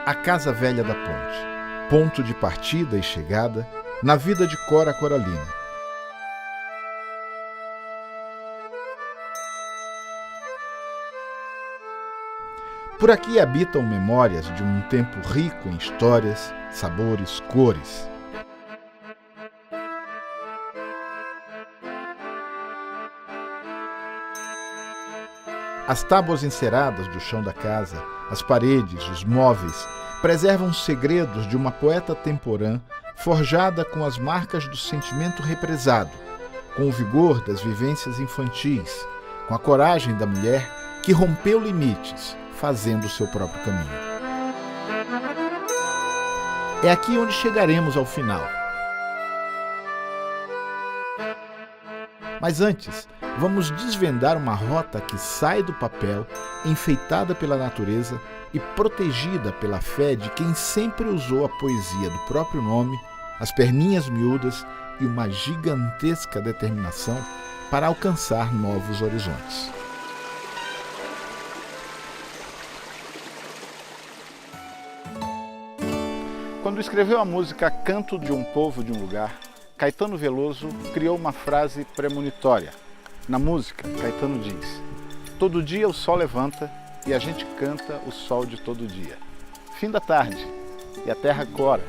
A Casa Velha da Ponte, ponto de partida e chegada na vida de Cora Coralina. Por aqui habitam memórias de um tempo rico em histórias, sabores, cores. As tábuas enceradas do chão da casa, as paredes, os móveis, preservam segredos de uma poeta temporã forjada com as marcas do sentimento represado, com o vigor das vivências infantis, com a coragem da mulher que rompeu limites, fazendo o seu próprio caminho. É aqui onde chegaremos ao final. Mas antes, vamos desvendar uma rota que sai do papel, enfeitada pela natureza e protegida pela fé de quem sempre usou a poesia do próprio nome, as perninhas miúdas e uma gigantesca determinação para alcançar novos horizontes. Quando escreveu a música Canto de um Povo de um Lugar, Caetano Veloso criou uma frase premonitória. Na música, Caetano diz: todo dia o sol levanta e a gente canta o sol de todo dia. Fim da tarde e a terra cora,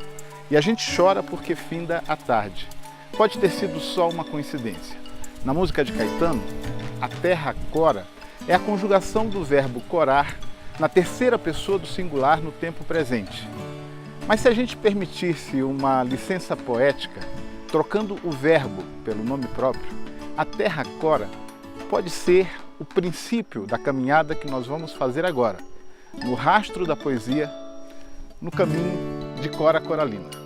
e a gente chora porque finda a tarde. Pode ter sido só uma coincidência. Na música de Caetano, a terra cora é a conjugação do verbo corar na terceira pessoa do singular no tempo presente. Mas se a gente permitisse uma licença poética, trocando o verbo pelo nome próprio, a terra cora pode ser o princípio da caminhada que nós vamos fazer agora, no rastro da poesia, no caminho de Cora Coralina.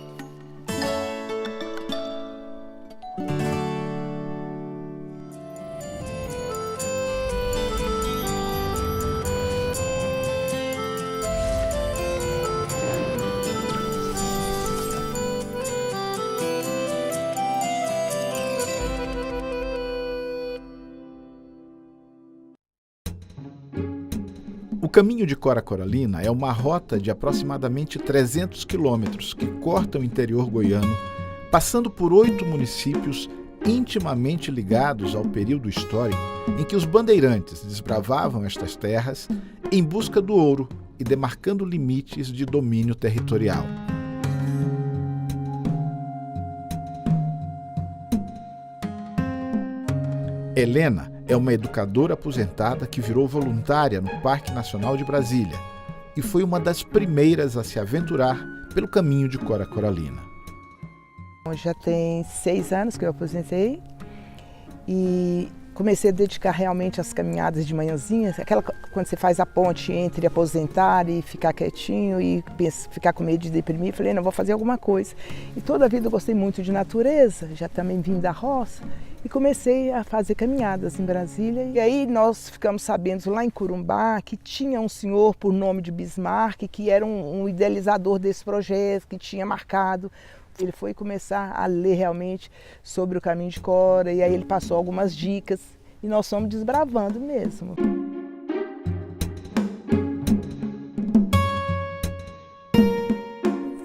O caminho de Cora Coralina é uma rota de aproximadamente 300 quilômetros que corta o interior goiano, passando por 8 municípios intimamente ligados ao período histórico em que os bandeirantes desbravavam estas terras em busca do ouro e demarcando limites de domínio territorial. Helena é uma educadora aposentada que virou voluntária no Parque Nacional de Brasília e foi uma das primeiras a se aventurar pelo caminho de Cora Coralina. Já tem 6 anos que eu aposentei e comecei a dedicar realmente às caminhadas de manhãzinha, quando você faz a ponte entre aposentar e ficar quietinho e ficar com medo de deprimir, falei, não, vou fazer alguma coisa. E toda a vida eu gostei muito de natureza, já também vim da roça. E comecei a fazer caminhadas em Brasília. E aí nós ficamos sabendo lá em Corumbá que tinha um senhor por nome de Bismarck, que era um idealizador desse projeto, que tinha marcado. Ele foi começar a ler realmente sobre o caminho de Cora, e aí ele passou algumas dicas, e nós fomos desbravando mesmo.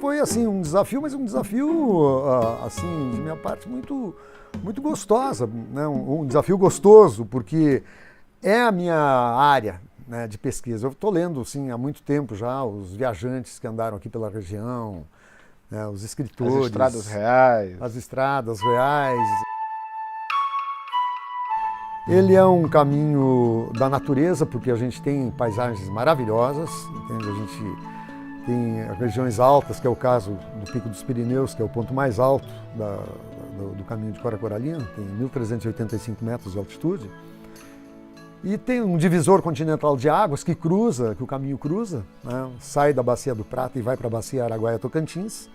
Foi assim um desafio, mas um desafio assim de minha parte muito gostosa, né? Um desafio gostoso, porque é a minha área, né, de pesquisa. Eu estou lendo assim, há muito tempo já os viajantes que andaram aqui pela região, né, os escritores. As estradas reais. As estradas reais. Ele é um caminho da natureza, porque a gente tem paisagens maravilhosas, entende? A gente tem regiões altas, que é o caso do Pico dos Pirineus, que é o ponto mais alto do caminho de Cora Coralina, tem 1.385 metros de altitude. E tem um divisor continental de águas que o caminho cruza, né? Sai da Bacia do Prata e vai para a Bacia Araguaia-Tocantins.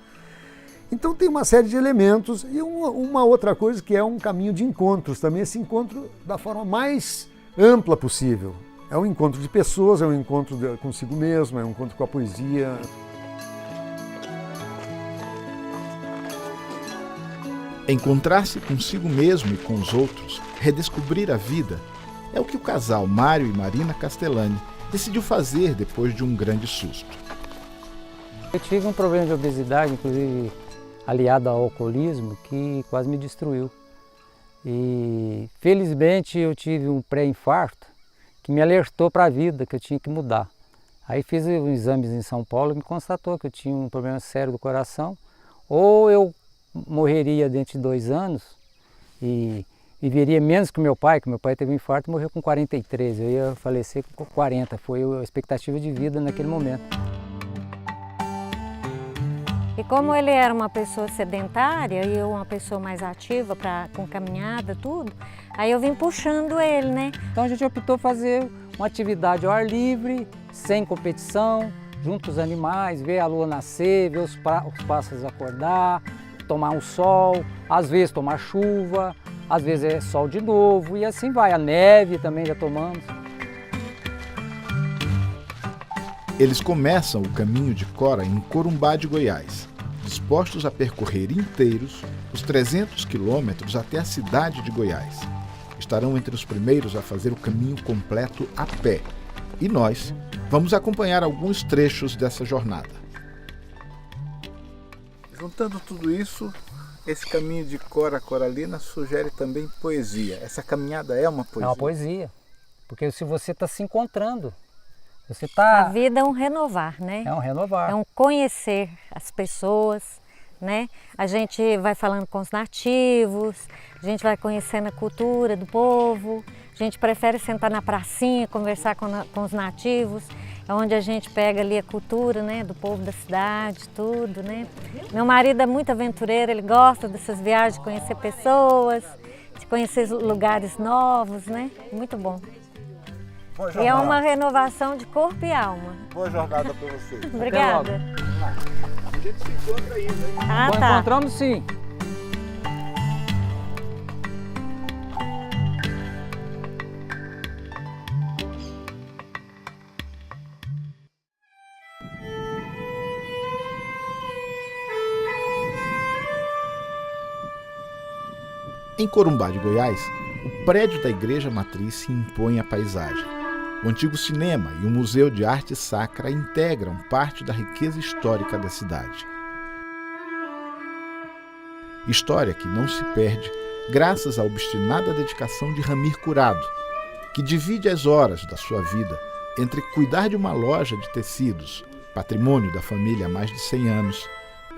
Então tem uma série de elementos e uma outra coisa que é um caminho de encontros também, esse encontro da forma mais ampla possível. É um encontro de pessoas, é um encontro consigo mesmo, é um encontro com a poesia. Encontrar-se consigo mesmo e com os outros, redescobrir a vida, É o que o casal Mário e Marina Castellani decidiu fazer depois de um grande susto. Eu tive um problema de obesidade, inclusive aliado ao alcoolismo, que quase me destruiu. E felizmente eu tive um pré-infarto que me alertou para a vida, que eu tinha que mudar. Aí fiz uns exames em São Paulo e me constatou que eu tinha um problema sério do coração. Ou eu morreria dentro de 2 anos e viveria menos que meu pai teve um infarto e morreu com 43. Eu ia falecer com 40, foi a expectativa de vida naquele momento. E como ele era uma pessoa sedentária e eu uma pessoa mais ativa, com caminhada, tudo, aí eu vim puxando ele, né? Então a gente optou fazer uma atividade ao ar livre, sem competição, junto aos animais, ver a lua nascer, ver os pássaros acordar, tomar um sol, às vezes tomar chuva, às vezes é sol de novo e assim vai. A neve também já tomamos. Eles começam o caminho de Cora em Corumbá de Goiás, dispostos a percorrer inteiros os 300 quilômetros até a cidade de Goiás. Estarão entre os primeiros a fazer o caminho completo a pé. E nós vamos acompanhar alguns trechos dessa jornada. Juntando tudo isso, esse caminho de Cora Coralina sugere também poesia. Essa caminhada é uma poesia? É uma poesia, porque se você está se encontrando, você A vida é um renovar, né? É um renovar. É um conhecer as pessoas, né? A gente vai falando com os nativos, a gente vai conhecendo a cultura do povo, a gente prefere sentar na pracinha, conversar com os nativos, é onde a gente pega ali a cultura, né, do povo da cidade, tudo, né? Meu marido é muito aventureiro, ele gosta dessas viagens, de conhecer pessoas, de conhecer lugares novos, né? Muito bom. E é uma renovação de corpo e alma. Boa jornada para você. Obrigada. A gente se encontra ainda, hein? Ah, Bom, tá. encontramos sim. Em Corumbá de Goiás, o prédio da Igreja Matriz se impõe à paisagem. O antigo cinema e o Museu de Arte Sacra integram parte da riqueza histórica da cidade. História que não se perde graças à obstinada dedicação de Ramir Curado, que divide as horas da sua vida entre cuidar de uma loja de tecidos, patrimônio da família há mais de 100 anos,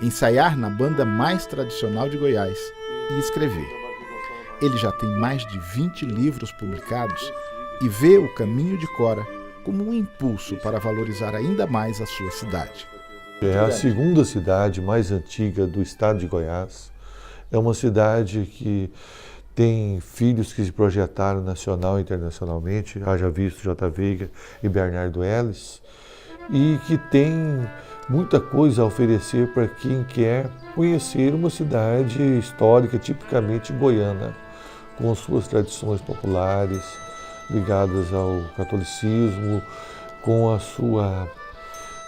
ensaiar na banda mais tradicional de Goiás e escrever. Ele já tem mais de 20 livros publicados e vê o caminho de Cora como um impulso para valorizar ainda mais a sua cidade. É a segunda cidade mais antiga do estado de Goiás. É uma cidade que tem filhos que se projetaram nacional e internacionalmente, haja visto J. Veiga e Bernardo Ellis, e que tem muita coisa a oferecer para quem quer conhecer uma cidade histórica, tipicamente goiana, com suas tradições populares, ligadas ao catolicismo, com a sua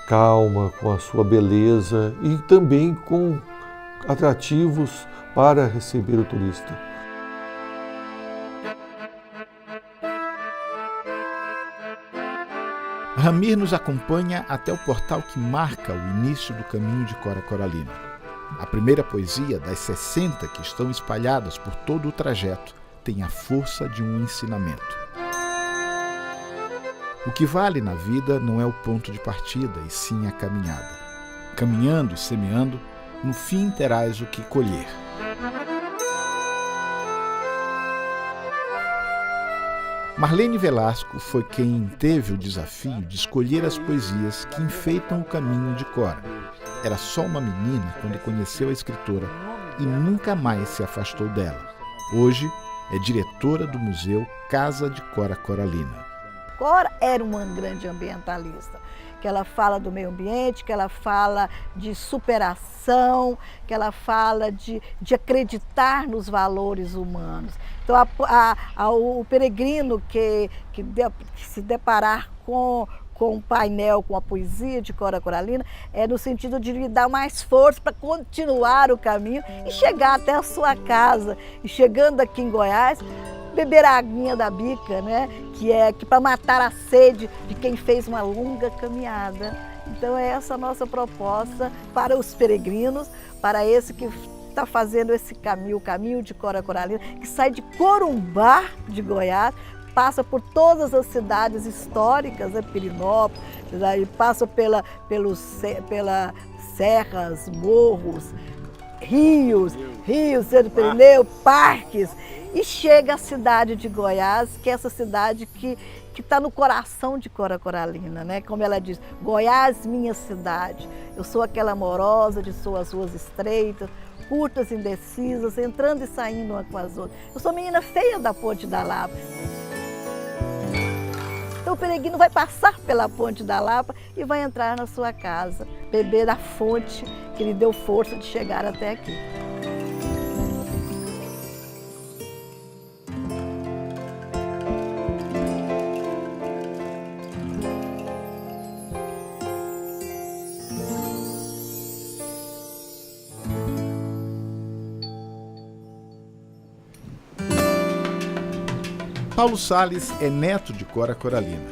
calma, com a sua beleza e também com atrativos para receber o turista. Ramir nos acompanha até o portal que marca o início do caminho de Cora Coralina. A primeira poesia das 60 que estão espalhadas por todo o trajeto tem a força de um ensinamento. O que vale na vida não é o ponto de partida, e sim a caminhada. Caminhando e semeando, no fim terás o que colher. Marlene Velasco foi quem teve o desafio de escolher as poesias que enfeitam o caminho de Cora. Era só uma menina quando conheceu a escritora e nunca mais se afastou dela. Hoje é diretora do Museu Casa de Cora Coralina. Cora era uma grande ambientalista, que ela fala do meio ambiente, que ela fala de superação, que ela fala de acreditar nos valores humanos. Então, o peregrino que se deparar com com o painel, com a poesia de Cora Coralina, é no sentido de lhe dar mais força para continuar o caminho e chegar até a sua casa. E chegando aqui em Goiás, beber a aguinha da bica, né? Que para matar a sede de quem fez uma longa caminhada. Então é essa a nossa proposta para os peregrinos, para esse que está fazendo esse caminho, o caminho de Cora Coralina, que sai de Corumbá, de Goiás, passa por todas as cidades históricas, né? Pirinópolis, passa pelas serras, morros, rios, Cerro do Pirineu, parques, e chega à cidade de Goiás, que é essa cidade que está no coração de Cora Coralina, né? Como ela diz, Goiás, minha cidade. Eu sou aquela amorosa de suas ruas estreitas, curtas, indecisas, entrando e saindo uma com as outras. Eu sou menina feia da Ponte da Lapa. Então o peregrino vai passar pela Ponte da Lapa e vai entrar na sua casa, beber da fonte que lhe deu força de chegar até aqui. Paulo Salles é neto de Cora Coralina.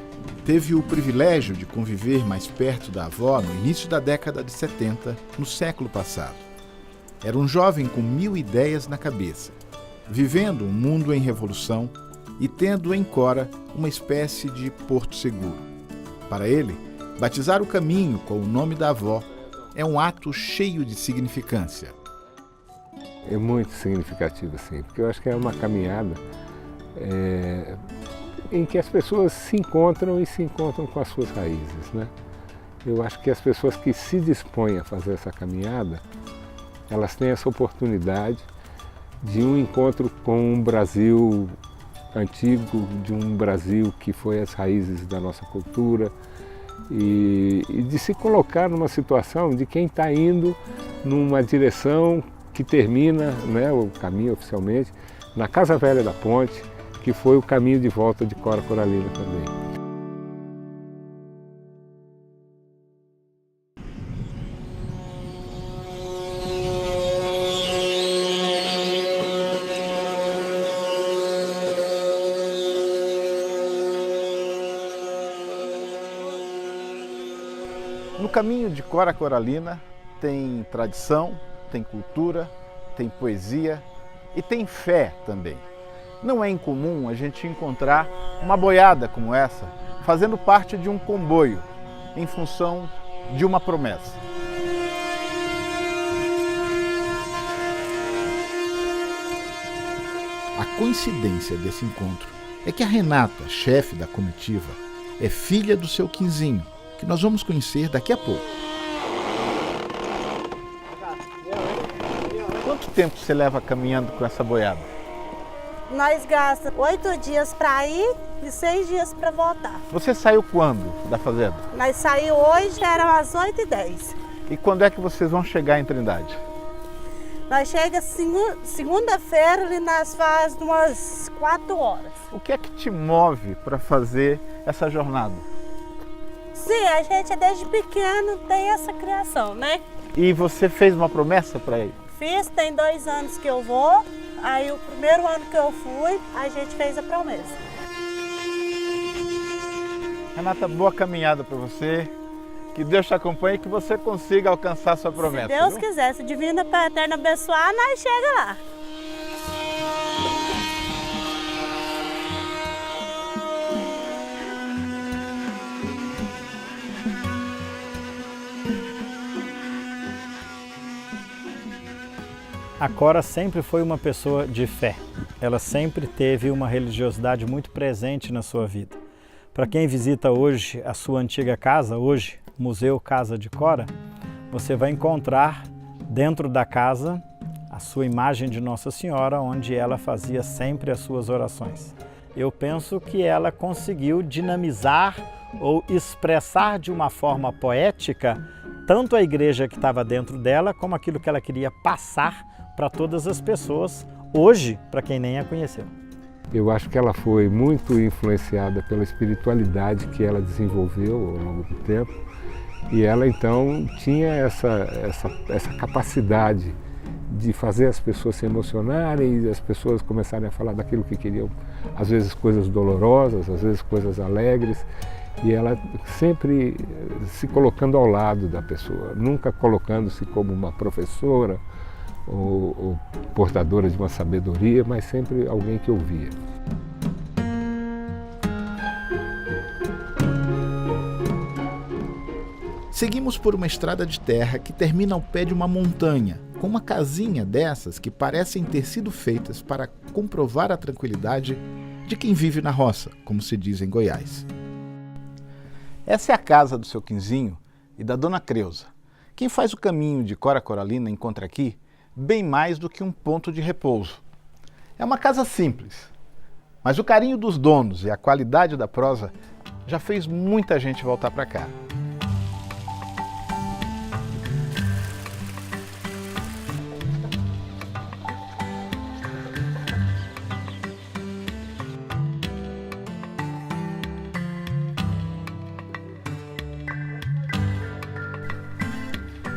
Teve o privilégio de conviver mais perto da avó no início da década de 70, no século passado. Era um jovem com 1000 ideias na cabeça, vivendo um mundo em revolução e tendo em Cora uma espécie de porto seguro. Para ele, batizar o caminho com o nome da avó é um ato cheio de significância. É muito significativo, sim, porque eu acho que é uma caminhada em que as pessoas se encontram e se encontram com as suas raízes, né? Eu acho que as pessoas que se dispõem a fazer essa caminhada, elas têm essa oportunidade de um encontro com um Brasil antigo, de um Brasil que foi as raízes da nossa cultura e de se colocar numa situação de quem está indo numa direção que termina, né, o caminho oficialmente, na Casa Velha da Ponte, que foi o caminho de volta de Cora Coralina também. No caminho de Cora Coralina tem tradição, tem cultura, tem poesia e tem fé também. Não é incomum a gente encontrar uma boiada como essa fazendo parte de um comboio em função de uma promessa. A coincidência desse encontro é que a Renata, chefe da comitiva, é filha do seu Quinzinho, que nós vamos conhecer daqui a pouco. Quanto tempo você leva caminhando com essa boiada? Nós gastamos 8 dias para ir e 6 dias para voltar. Você saiu quando da fazenda? Nós saímos hoje, eram as 8h10. E quando é que vocês vão chegar em Trindade? Nós chegamos segunda-feira e nós fazemos umas 4 horas. O que é que te move para fazer essa jornada? Sim, a gente desde pequeno tem essa criação, né? E você fez uma promessa para ele? Fiz, tem 2 anos que eu vou. Aí o primeiro ano que eu fui, a gente fez a promessa. Renata, boa caminhada para você. Que Deus te acompanhe e que você consiga alcançar a sua promessa. Se Deus quiser, se Divina Pai Eterno abençoar, nós chega lá. A Cora sempre foi uma pessoa de fé. Ela sempre teve uma religiosidade muito presente na sua vida. Para quem visita hoje a sua antiga casa, hoje, Museu Casa de Cora, você vai encontrar dentro da casa a sua imagem de Nossa Senhora, onde ela fazia sempre as suas orações. Eu penso que ela conseguiu dinamizar ou expressar de uma forma poética tanto a igreja que estava dentro dela, como aquilo que ela queria passar para todas as pessoas, hoje, para quem nem a conheceu. Eu acho que ela foi muito influenciada pela espiritualidade que ela desenvolveu ao longo do tempo. E ela então tinha essa capacidade de fazer as pessoas se emocionarem e as pessoas começarem a falar daquilo que queriam, às vezes coisas dolorosas, às vezes coisas alegres, e ela sempre se colocando ao lado da pessoa, nunca colocando-se como uma professora ou portadora de uma sabedoria, mas sempre alguém que ouvia. Seguimos por uma estrada de terra que termina ao pé de uma montanha, com uma casinha dessas que parecem ter sido feitas para comprovar a tranquilidade de quem vive na roça, como se diz em Goiás. Essa é a casa do seu Quinzinho e da Dona Creuza. Quem faz o caminho de Cora Coralina encontra aqui bem mais do que um ponto de repouso. É uma casa simples, mas o carinho dos donos e a qualidade da prosa já fez muita gente voltar para cá.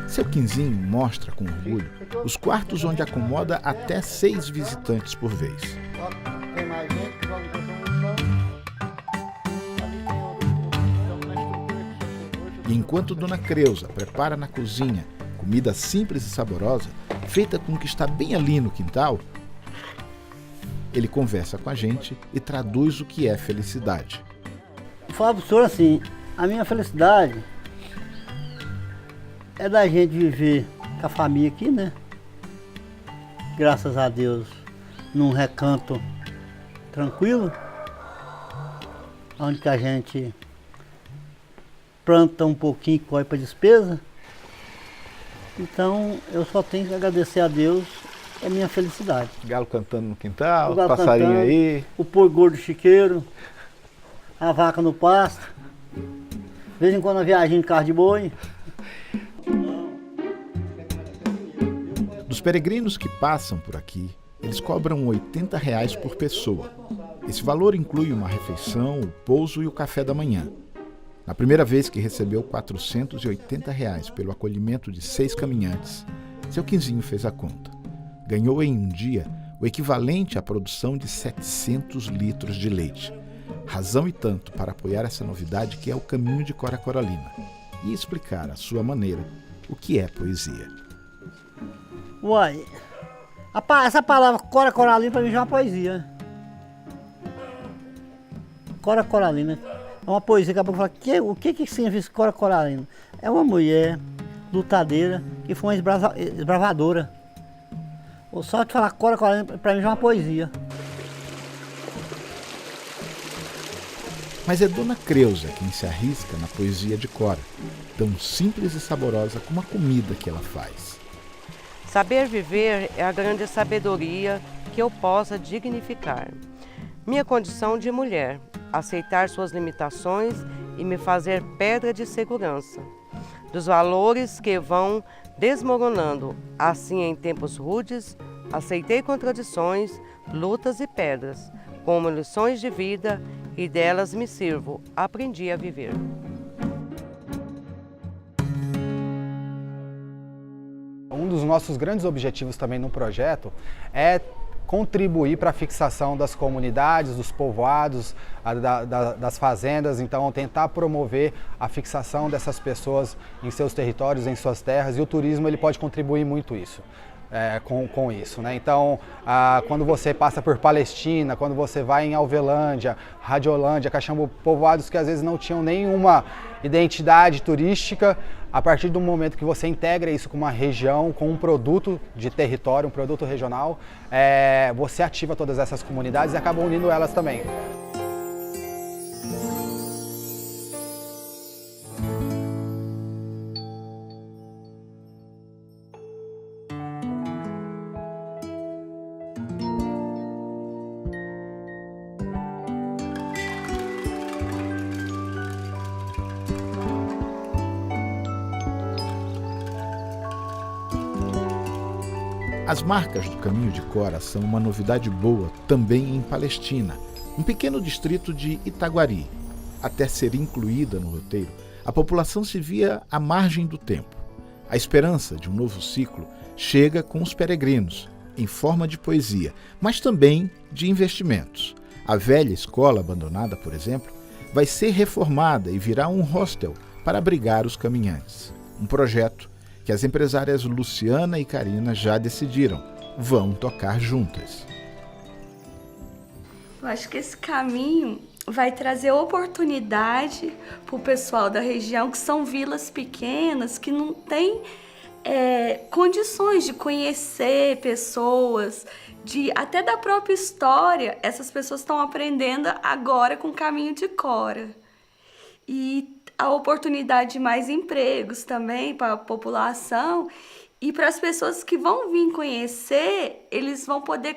Seu Quinzinho mostra com orgulho os quartos onde acomoda até 6 visitantes por vez. E enquanto Dona Creuza prepara na cozinha comida simples e saborosa, feita com o que está bem ali no quintal, ele conversa com a gente e traduz o que é felicidade. Eu falo para o senhor assim, a minha felicidade é da gente viver com a família aqui, né? Graças a Deus, num recanto tranquilo, onde que a gente planta um pouquinho e corre para despesa. Então, eu só tenho que agradecer a Deus, é minha felicidade. Galo cantando no quintal, Galo passarinho cantando, aí. O porco gordo chiqueiro, a vaca no pasto, de vez em quando a viagem em carro de boi. Dos peregrinos que passam por aqui, eles cobram R$80 por pessoa. Esse valor inclui uma refeição, o pouso e o café da manhã. Na primeira vez que recebeu R$480 pelo acolhimento de 6 caminhantes, seu Quinzinho fez a conta. Ganhou em um dia o equivalente à produção de 700 litros de leite. Razão e tanto para apoiar essa novidade que é o caminho de Cora Coralina e explicar à sua maneira o que é poesia. Uai, essa palavra Cora Coralina para mim já é uma poesia. Cora Coralina é uma poesia que a pessoa fala, o que significa Cora Coralina? É uma mulher lutadeira que foi uma esbravadora. Ou só de falar Cora Coralina para mim já é uma poesia. Mas é Dona Creuza quem se arrisca na poesia de Cora, tão simples e saborosa como a comida que ela faz. Saber viver é a grande sabedoria que eu possa dignificar. Minha condição de mulher, aceitar suas limitações e me fazer pedra de segurança. Dos valores que vão desmoronando, assim em tempos rudes, aceitei contradições, lutas e pedras, como lições de vida, e delas me sirvo, aprendi a viver. Um dos nossos grandes objetivos também no projeto é contribuir para a fixação das comunidades, dos povoados, das fazendas, então tentar promover a fixação dessas pessoas em seus territórios, em suas terras, e o turismo ele pode contribuir muito isso. Com isso, né? Então, quando você passa por Palestina, quando você vai em Alvelândia, Radiolândia, Caxambu, povoados que às vezes não tinham nenhuma identidade turística, a partir do momento que você integra isso com uma região, com um produto de território, um produto regional, você ativa todas essas comunidades e acaba unindo elas também. As marcas do Caminho de Cora são uma novidade boa também em Palestina, um pequeno distrito de Itaguari. Até ser incluída no roteiro, a população se via à margem do tempo. A esperança de um novo ciclo chega com os peregrinos, em forma de poesia, mas também de investimentos. A velha escola abandonada, por exemplo, vai ser reformada e virá um hostel para abrigar os caminhantes. Um projeto que as empresárias Luciana e Karina já decidiram, vão tocar juntas. Eu acho que esse caminho vai trazer oportunidade para o pessoal da região, que são vilas pequenas, que não tem condições de conhecer pessoas, até da própria história. Essas pessoas estão aprendendo agora com o Caminho de Cora. E a oportunidade de mais empregos também para a população, e para as pessoas que vão vir conhecer, eles vão poder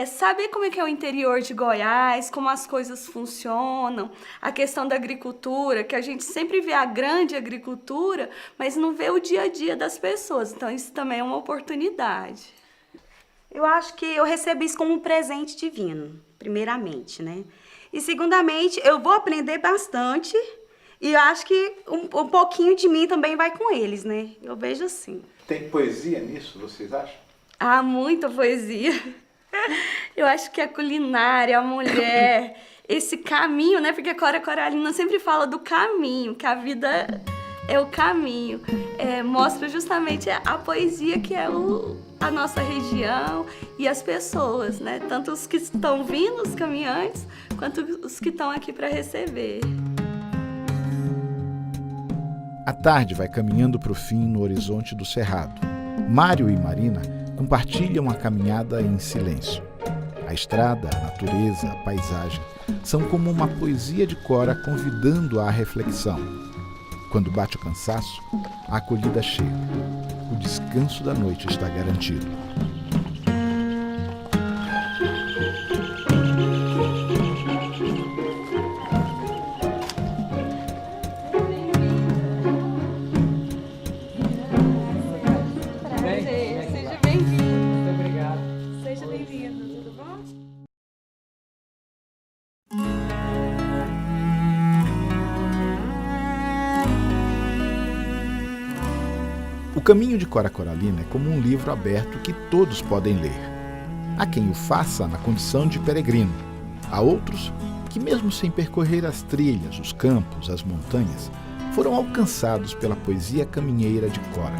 saber como é que é o interior de Goiás, como as coisas funcionam, a questão da agricultura, que a gente sempre vê a grande agricultura, mas não vê o dia a dia das pessoas. Então isso também é uma oportunidade. Eu acho que eu recebo isso como um presente divino, primeiramente, né? E segundamente, eu vou aprender bastante e eu acho que um pouquinho de mim também vai com eles, né? Eu vejo assim. Tem poesia nisso, vocês acham? Ah, muita poesia. Eu acho que a culinária, a mulher, esse caminho, né? Porque a Cora Coralina sempre fala do caminho, que a vida é o caminho. Mostra justamente a poesia que é a nossa região e as pessoas, né? Tanto os que estão vindo, os caminhantes, quanto os que estão aqui para receber. A tarde vai caminhando para o fim no horizonte do Cerrado. Mário e Marina compartilham a caminhada em silêncio. A estrada, a natureza, a paisagem são como uma poesia de Cora convidando à reflexão. Quando bate o cansaço, a acolhida chega. O descanso da noite está garantido. O Caminho de Cora Coralina é como um livro aberto que todos podem ler. Há quem o faça na condição de peregrino. Há outros que, mesmo sem percorrer as trilhas, os campos, as montanhas, foram alcançados pela poesia caminheira de Cora.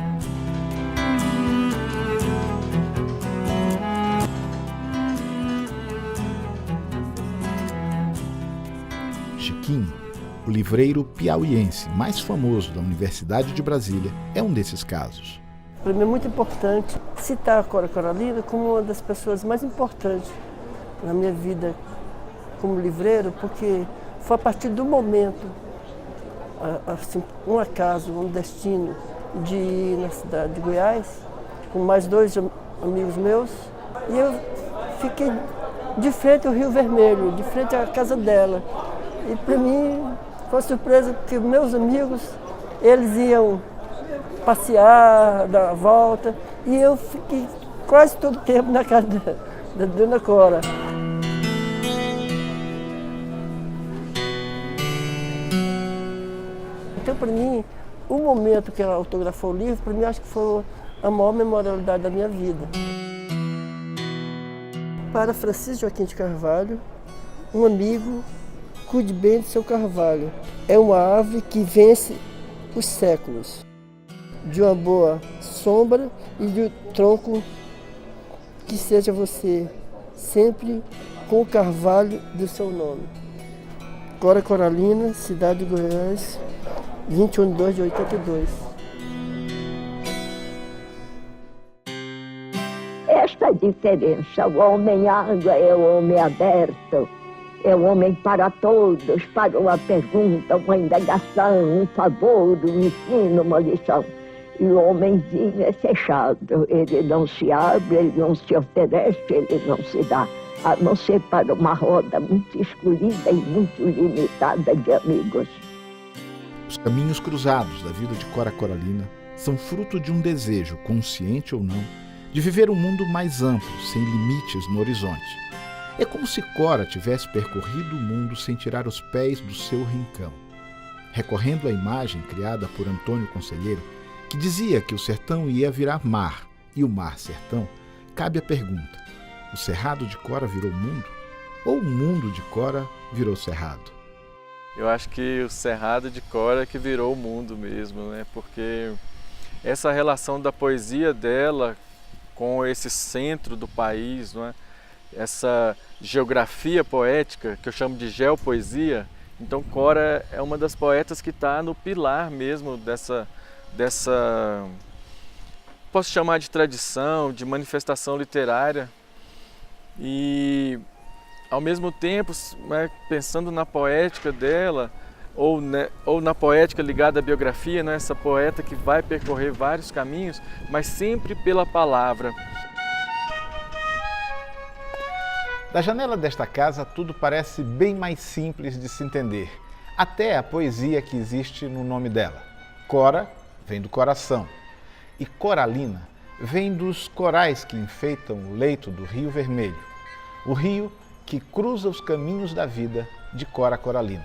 Chiquinho, o livreiro piauiense mais famoso da Universidade de Brasília, é um desses casos. Para mim é muito importante citar a Cora Coralina como uma das pessoas mais importantes na minha vida como livreiro, porque foi a partir do momento, assim, um acaso, um destino de ir na cidade de Goiás, com mais 2 amigos meus, e eu fiquei de frente ao Rio Vermelho, de frente à casa dela. E para mim foi uma surpresa, porque meus amigos, eles iam passear, dar uma volta, e eu fiquei quase todo o tempo na casa da Dona Cora. Então, para mim, o momento que ela autografou o livro, para mim, acho que foi a maior memorialidade da minha vida. Para Francisco Joaquim de Carvalho, um amigo, cuide bem do seu carvalho. É uma árvore que vence os séculos, de uma boa sombra e de um tronco que seja você, sempre com o carvalho do seu nome. Cora Coralina, cidade de Goiás, 21 de 2 de 82. Esta diferença, o homem água é o homem aberto, é o homem para todos, para uma pergunta, uma indagação, um favor, um ensino, uma lição. E o homenzinho é fechado, ele não se abre, ele não se oferece, ele não se dá, a não ser para uma roda muito escolhida e muito limitada de amigos. Os caminhos cruzados da vida de Cora Coralina são fruto de um desejo, consciente ou não, de viver um mundo mais amplo, sem limites no horizonte. É como se Cora tivesse percorrido o mundo sem tirar os pés do seu rincão. Recorrendo à imagem criada por Antônio Conselheiro, que dizia que o sertão ia virar mar e o mar sertão, cabe a pergunta: o cerrado de Cora virou mundo? Ou o mundo de Cora virou cerrado? Eu acho que o cerrado de Cora que virou o mundo mesmo, né? Porque essa relação da poesia dela com esse centro do país, não é? Essa geografia poética, que eu chamo de geopoesia, então Cora é uma das poetas que está no pilar mesmo dessa, posso chamar de tradição, de manifestação literária. E ao mesmo tempo, né, pensando na poética dela, ou na poética ligada à biografia, né, essa poeta que vai percorrer vários caminhos, mas sempre pela palavra. Da janela desta casa, tudo parece bem mais simples de se entender, até a poesia que existe no nome dela. Cora vem do coração e Coralina vem dos corais que enfeitam o leito do Rio Vermelho, o rio que cruza os caminhos da vida de Cora Coralina.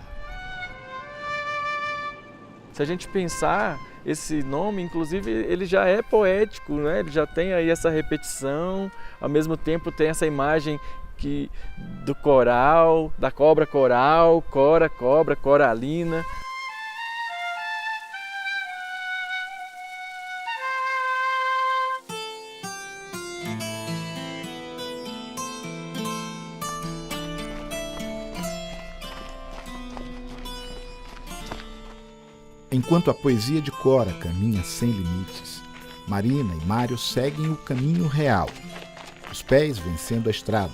Se a gente pensar, esse nome, inclusive, ele já é poético, né? Ele já tem aí essa repetição, ao mesmo tempo tem essa imagem do coral, da cobra coral, Cora, cobra, coralina. Enquanto a poesia de Cora caminha sem limites, Marina e Mário seguem o caminho real, os pés vencendo a estrada,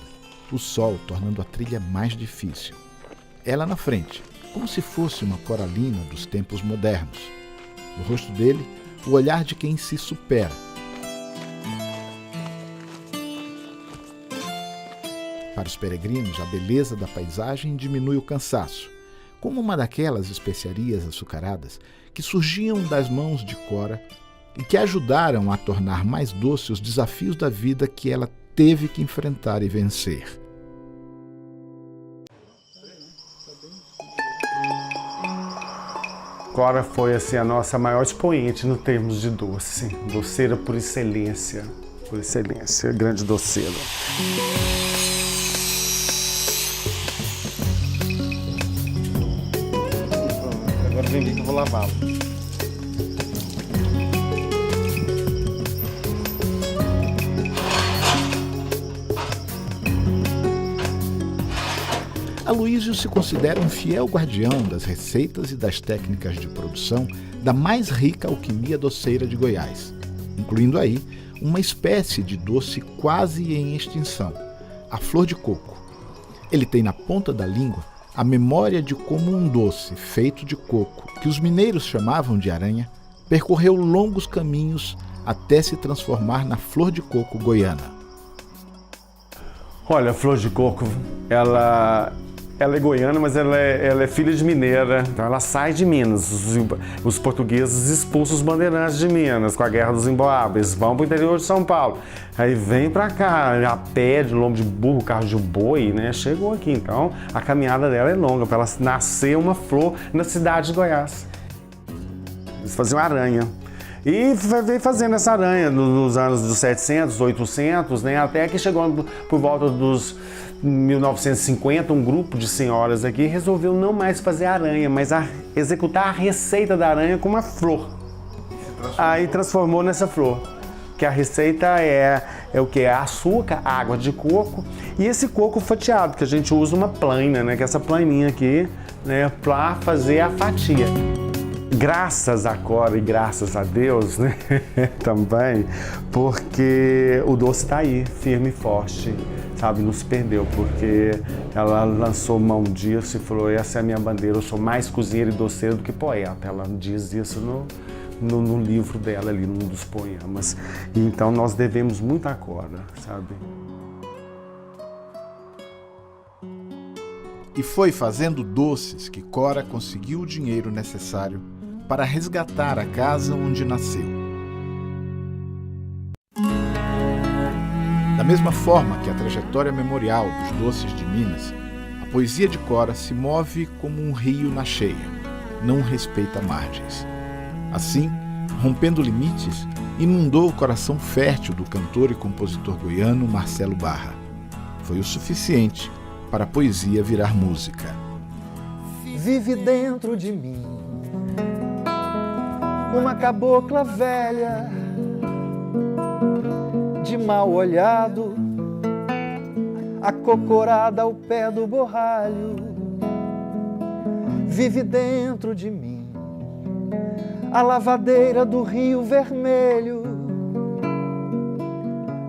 o sol tornando a trilha mais difícil. Ela na frente, como se fosse uma coralina dos tempos modernos. No rosto dele, o olhar de quem se supera. Para os peregrinos, a beleza da paisagem diminui o cansaço, como uma daquelas especiarias açucaradas que surgiam das mãos de Cora e que ajudaram a tornar mais doce os desafios da vida que ela teve que enfrentar e vencer. Cora foi assim, a nossa maior expoente no termos de doce, doceira por excelência, grande doceira. Agora vem aqui que eu vou lavá-lo. Aloísio se considera um fiel guardião das receitas e das técnicas de produção da mais rica alquimia doceira de Goiás, incluindo aí uma espécie de doce quase em extinção, a flor de coco. Ele tem na ponta da língua a memória de como um doce feito de coco, que os mineiros chamavam de aranha, percorreu longos caminhos até se transformar na flor de coco goiana. Olha, a flor de coco, ela é goiana, mas ela é filha de mineira, então ela sai de Minas. Os portugueses expulsam os bandeirantes de Minas com a Guerra dos Emboabas, vão para o interior de São Paulo. Aí vem para cá, a pé, de lombo de burro, carro de boi, né? Chegou aqui, então a caminhada dela é longa, para ela nascer uma flor na cidade de Goiás. Eles faziam aranha. E veio fazendo essa aranha nos anos dos 700, 800, né? Até que chegou por volta dos 1950, um grupo de senhoras aqui resolveu não mais fazer aranha, mas executar a receita da aranha com uma flor. Aí transformou nessa flor. Que a receita é o que? É açúcar, água de coco e esse coco fatiado, que a gente usa uma plaina, né? Que é essa plaininha aqui, né? Para fazer a fatia. Graças a Cora e graças a Deus, né? Também, porque o doce está aí, firme e forte, sabe? Não se perdeu, porque ela lançou mão disso e falou: essa é a minha bandeira, eu sou mais cozinheira e doceira do que poeta. Ela diz isso no livro dela ali, num dos poemas. E então nós devemos muito a Cora, sabe? E foi fazendo doces que Cora conseguiu o dinheiro necessário para resgatar a casa onde nasceu. mesma forma que a trajetória memorial dos doces de Minas, a poesia de Cora se move como um rio na cheia, não respeita margens. Assim, rompendo limites, inundou o coração fértil do cantor e compositor goiano Marcelo Barra. Foi o suficiente para a poesia virar música. Vive dentro de mim uma cabocla velha, de mal olhado, acocorada ao pé do borralho. Vive dentro de mim a lavadeira do Rio Vermelho,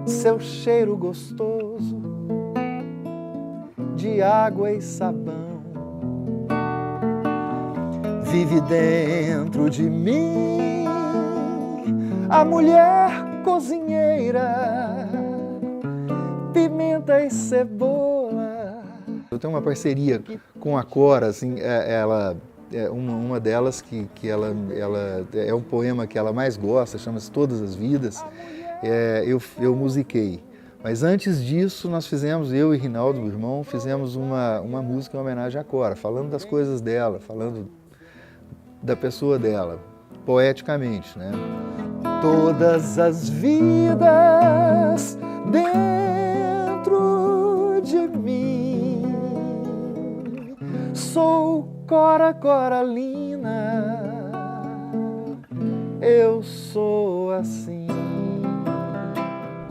seu cheiro gostoso de água e sabão. Vive dentro de mim a mulher cozinheira, pimenta e cebola. Eu tenho uma parceria com a Cora, assim, ela é uma delas que ela é um poema que ela mais gosta, chama-se Todas as Vidas. Eu musiquei. Mas antes disso, nós fizemos, eu e Rinaldo, meu irmão, fizemos uma música em homenagem à Cora, falando das coisas dela, falando da pessoa dela, poeticamente, né? Todas as vidas dentro de mim, sou Cora Coralina, eu sou assim.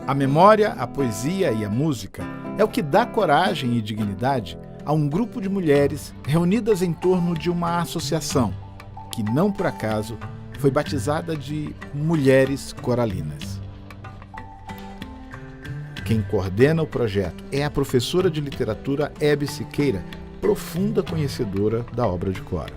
A memória, a poesia e a música é o que dá coragem e dignidade a um grupo de mulheres reunidas em torno de uma associação que, não por acaso, foi batizada de Mulheres Coralinas. Quem coordena o projeto é a professora de literatura Hebe Siqueira, profunda conhecedora da obra de Cora.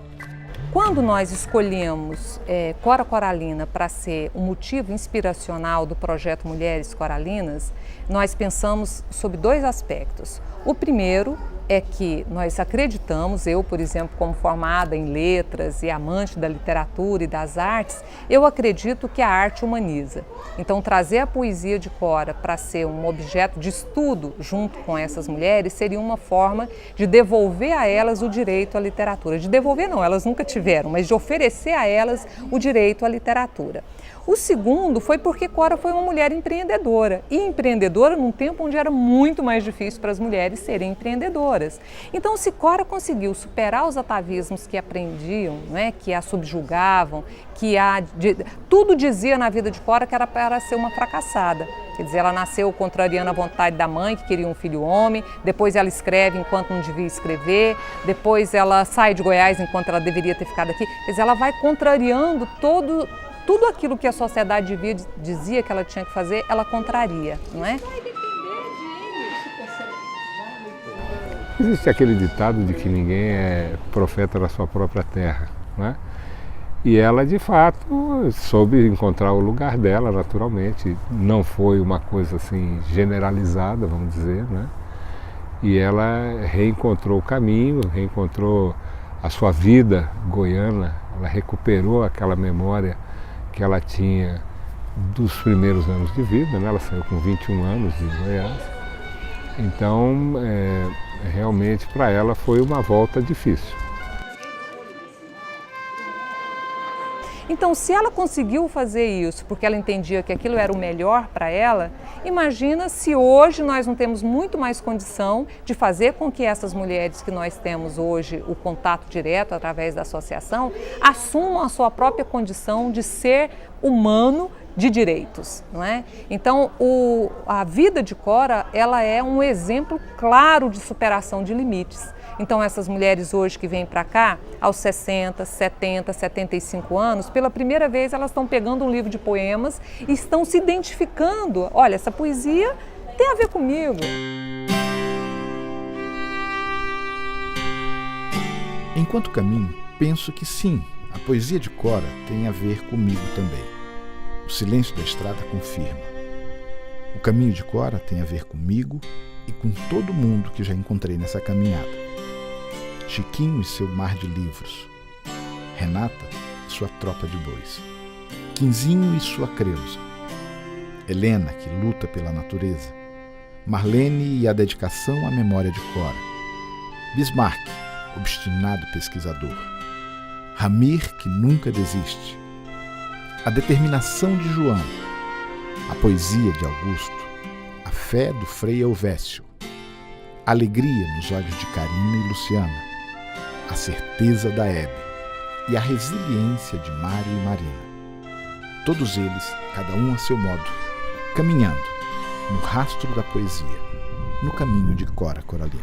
Quando nós escolhemos Cora Coralina para ser o motivo inspiracional do projeto Mulheres Coralinas, nós pensamos sobre dois aspectos. O primeiro é que nós acreditamos, eu, por exemplo, como formada em letras e amante da literatura e das artes, eu acredito que a arte humaniza. Então, trazer a poesia de Cora para ser um objeto de estudo junto com essas mulheres seria uma forma de devolver a elas o direito à literatura. De devolver não, elas nunca tiveram, mas de oferecer a elas o direito à literatura. O segundo foi porque Cora foi uma mulher empreendedora, e empreendedora num tempo onde era muito mais difícil para as mulheres serem empreendedoras. Então, se Cora conseguiu superar os atavismos que a prendiam, né, que a subjugavam, tudo dizia na vida de Cora que era para ser uma fracassada. Quer dizer, ela nasceu contrariando a vontade da mãe, que queria um filho homem, depois ela escreve enquanto não devia escrever, depois ela sai de Goiás enquanto ela deveria ter ficado aqui. Quer dizer, ela vai contrariando tudo aquilo que a sociedade dizia que ela tinha que fazer, ela contraria, não é? Existe aquele ditado de que ninguém é profeta da sua própria terra, né? E ela, de fato, soube encontrar o lugar dela, naturalmente. Não foi uma coisa assim generalizada, vamos dizer, né? E ela reencontrou o caminho, reencontrou a sua vida goiana, ela recuperou aquela memória que ela tinha dos primeiros anos de vida, né? Ela saiu com 21 anos de Goiás. Então, realmente, para ela foi uma volta difícil. Então, se ela conseguiu fazer isso porque ela entendia que aquilo era o melhor para ela, imagina se hoje nós não temos muito mais condição de fazer com que essas mulheres que nós temos hoje o contato direto através da associação assumam a sua própria condição de ser humano de direitos, não é? Então, a vida de Cora, ela é um exemplo claro de superação de limites. Então, essas mulheres hoje que vêm para cá, aos 60, 70, 75 anos, pela primeira vez elas estão pegando um livro de poemas e estão se identificando. Olha, essa poesia tem a ver comigo. Enquanto caminho, penso que sim, a poesia de Cora tem a ver comigo também. O silêncio da estrada confirma. O caminho de Cora tem a ver comigo e com todo mundo que já encontrei nessa caminhada. Chiquinho e seu mar de livros, Renata e sua tropa de bois, Quinzinho e sua Creusa, Helena, que luta pela natureza, Marlene e a dedicação à memória de Cora. Bismarck, obstinado pesquisador. Ramir, que nunca desiste. A determinação de João. A poesia de Augusto. A fé do Frei Elvésio. A alegria nos olhos de Karina e Luciana. A certeza da Hebe. E a resiliência de Mário e Marina. Todos eles, cada um a seu modo, caminhando no rastro da poesia, no caminho de Cora Coralina.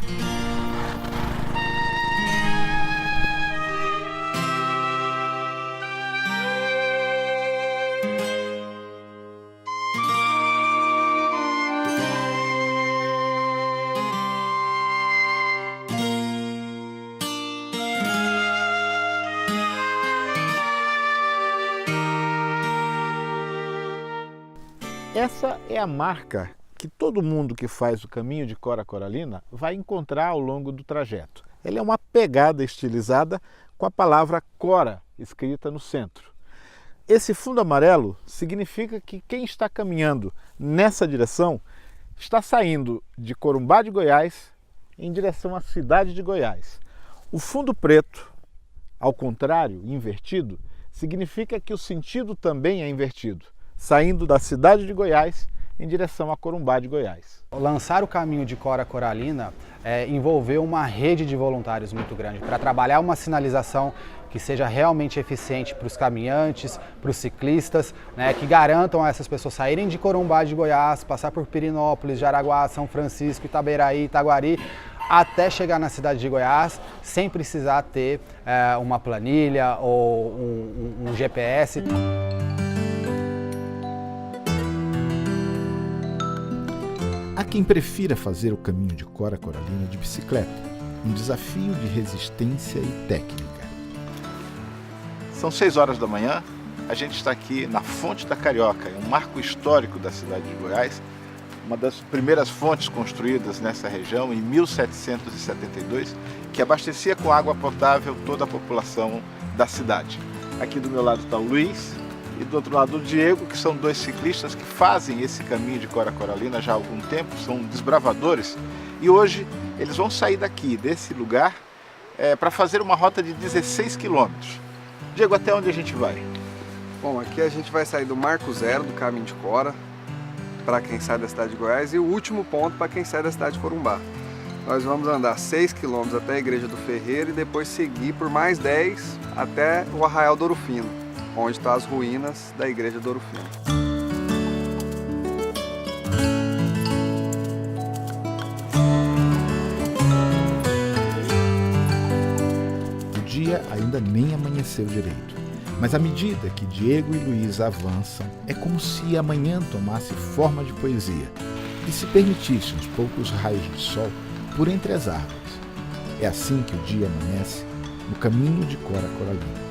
Essa é a marca que todo mundo que faz o caminho de Cora Coralina vai encontrar ao longo do trajeto. Ela é uma pegada estilizada com a palavra Cora escrita no centro. Esse fundo amarelo significa que quem está caminhando nessa direção está saindo de Corumbá de Goiás em direção à cidade de Goiás. O fundo preto, ao contrário, invertido, significa que o sentido também é invertido, saindo da cidade de Goiás em direção a Corumbá de Goiás. Lançar o caminho de Cora Coralina envolveu uma rede de voluntários muito grande para trabalhar uma sinalização que seja realmente eficiente para os caminhantes, para os ciclistas, né, que garantam a essas pessoas saírem de Corumbá de Goiás, passar por Pirinópolis, Jaraguá, São Francisco, Itaberaí, Itaguari, até chegar na cidade de Goiás, sem precisar ter uma planilha ou um GPS. Há quem prefira fazer o caminho de Cora Coralina de bicicleta, um desafio de resistência e técnica. São 6 horas da manhã, a gente está aqui na Fonte da Carioca, um marco histórico da cidade de Goiás, uma das primeiras fontes construídas nessa região em 1772, que abastecia com água potável toda a população da cidade. Aqui do meu lado está o Luiz e do outro lado o Diego, que são 2 ciclistas que fazem esse caminho de Cora Coralina já há algum tempo, são desbravadores, e hoje eles vão sair daqui, desse lugar, para fazer uma rota de 16 quilômetros. Diego, até onde a gente vai? Bom, aqui a gente vai sair do Marco Zero, do caminho de Cora, para quem sai da cidade de Goiás, e o último ponto para quem sai da cidade de Corumbá. Nós vamos andar 6 quilômetros até a Igreja do Ferreiro e depois seguir por mais 10 até o Arraial do Ouro Fino, onde estão as ruínas da Igreja do Ouro Fino. O dia ainda nem amanheceu direito, mas à medida que Diego e Luiz avançam, é como se a manhã tomasse forma de poesia e se permitisse uns poucos raios de sol por entre as árvores. É assim que o dia amanhece no caminho de Cora Coralina.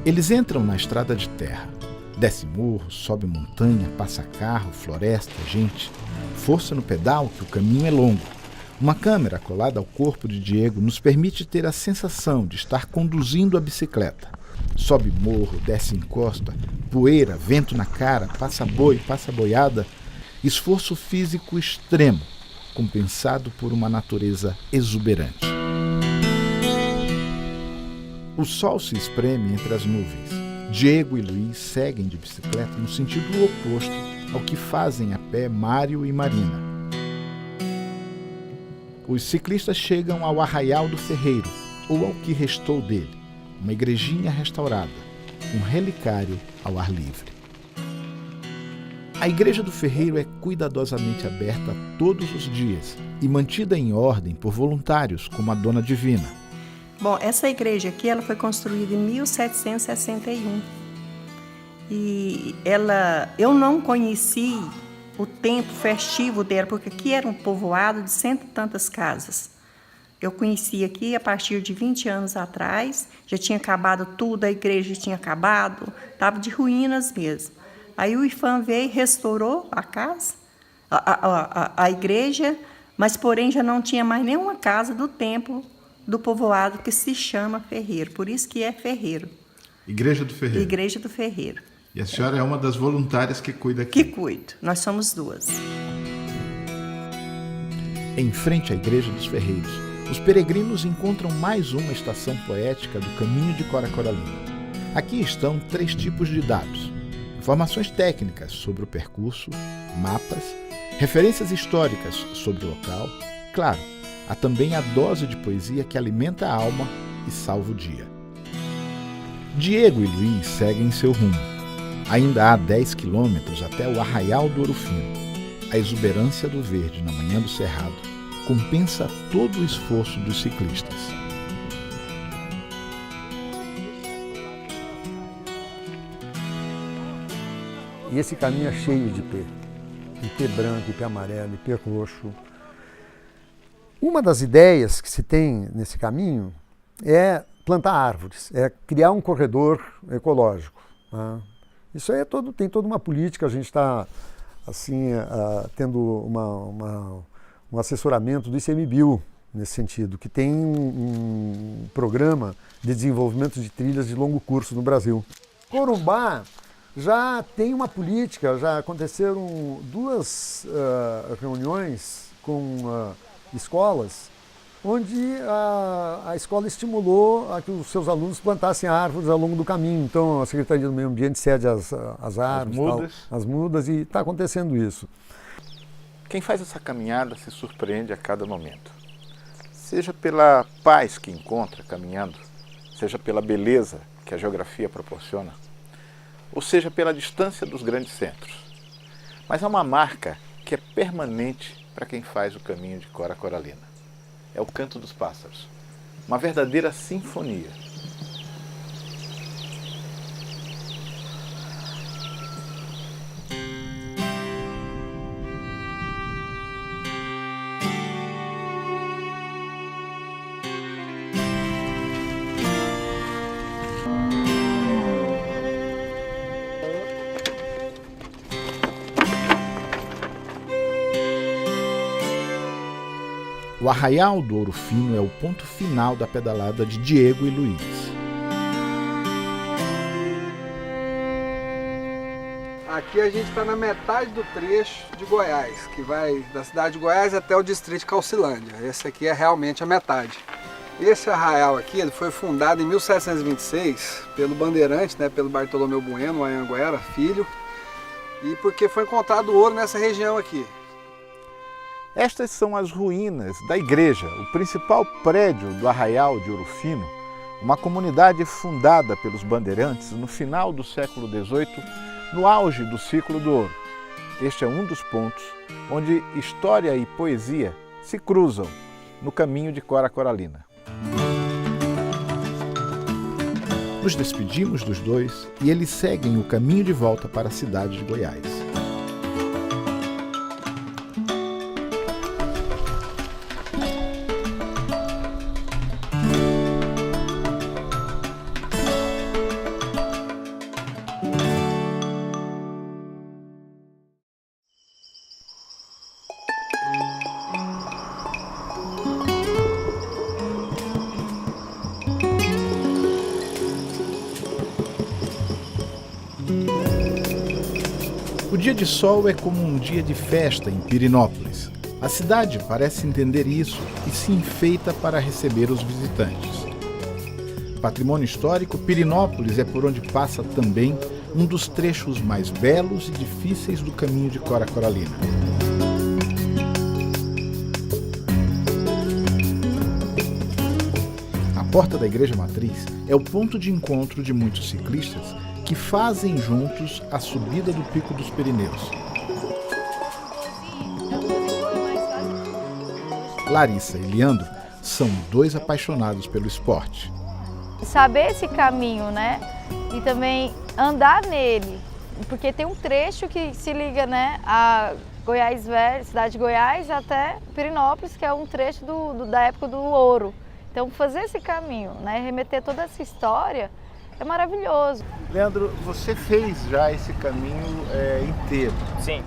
Eles entram na estrada de terra, desce morro, sobe montanha, passa carro, floresta, gente, força no pedal que o caminho é longo. Uma câmera colada ao corpo de Diego nos permite ter a sensação de estar conduzindo a bicicleta. Sobe morro, desce encosta, poeira, vento na cara, passa boi, passa boiada, esforço físico extremo, compensado por uma natureza exuberante. O sol se espreme entre as nuvens. Diego e Luiz seguem de bicicleta no sentido oposto ao que fazem a pé Mário e Marina. Os ciclistas chegam ao Arraial do Ferreiro, ou ao que restou dele, uma igrejinha restaurada, um relicário ao ar livre. A Igreja do Ferreiro é cuidadosamente aberta todos os dias e mantida em ordem por voluntários como a Dona Divina. Bom, essa igreja aqui ela foi construída em 1761 e eu não conheci o tempo festivo dela, porque aqui era um povoado de 100 e tantas casas. Eu conheci aqui a partir de 20 anos atrás, já tinha acabado tudo, a igreja tinha acabado, estava de ruínas mesmo. Aí o IFAM veio e restaurou a casa, a igreja, mas porém já não tinha mais nenhuma casa do tempo do povoado que se chama Ferreiro, por isso que é Ferreiro. Igreja do Ferreiro. Igreja do Ferreiro. E a senhora é uma das voluntárias que cuida aqui? Que cuido. Nós somos duas. Em frente à Igreja dos Ferreiros, os peregrinos encontram mais uma estação poética do caminho de Cora Coralina. Aqui estão 3 tipos de dados: informações técnicas sobre o percurso, mapas, referências históricas sobre o local. Claro, há também a dose de poesia que alimenta a alma e salva o dia. Diego e Luiz seguem seu rumo. Ainda há 10 quilômetros até o Arraial do Ouro Fino. A exuberância do verde na manhã do cerrado compensa todo o esforço dos ciclistas. E esse caminho é cheio de ipê. Ipê branco, ipê amarelo, ipê roxo. Uma das ideias que se tem nesse caminho é plantar árvores, é criar um corredor ecológico. Né? Isso aí tem toda uma política, a gente está assim, tendo um assessoramento do ICMBio nesse sentido, que tem um programa de desenvolvimento de trilhas de longo curso no Brasil. Corumbá já tem uma política, já aconteceram 2 reuniões com escolas, onde a escola estimulou a que os seus alunos plantassem árvores ao longo do caminho. Então a Secretaria do Meio Ambiente cede as árvores, as mudas, e está acontecendo isso. Quem faz essa caminhada se surpreende a cada momento. Seja pela paz que encontra caminhando, seja pela beleza que a geografia proporciona, ou seja pela distância dos grandes centros. Mas há uma marca que é permanente para quem faz o caminho de Cora Coralina. É o canto dos pássaros, uma verdadeira sinfonia. O Arraial do Ouro Fino é o ponto final da pedalada de Diego e Luiz. Aqui a gente está na metade do trecho de Goiás, que vai da cidade de Goiás até o distrito de Caucilândia. Esse aqui é realmente a metade. Esse arraial aqui ele foi fundado em 1726 pelo bandeirante, pelo Bartolomeu Bueno, Anhanguera, filho, e porque foi encontrado ouro nessa região aqui. Estas são as ruínas da igreja, o principal prédio do Arraial de Ouro Fino, uma comunidade fundada pelos bandeirantes no final do século XVIII, no auge do ciclo do ouro. Este é um dos pontos onde história e poesia se cruzam no caminho de Cora Coralina. Nos despedimos dos dois e eles seguem o caminho de volta para a cidade de Goiás. O dia de sol é como um dia de festa em Pirenópolis. A cidade parece entender isso e se enfeita para receber os visitantes. Patrimônio histórico, Pirenópolis é por onde passa também um dos trechos mais belos e difíceis do caminho de Cora Coralina. A porta da Igreja Matriz é o ponto de encontro de muitos ciclistas que fazem juntos a subida do Pico dos Pirineus. Larissa e Leandro são 2 apaixonados pelo esporte. Saber esse caminho, né? E também andar nele, porque tem um trecho que se liga, né, a Goiás Velho, cidade de Goiás, até Pirenópolis, que é um trecho da época do ouro. Então fazer esse caminho, né, remeter toda essa história, é maravilhoso. Leandro, você fez já esse caminho inteiro? Sim.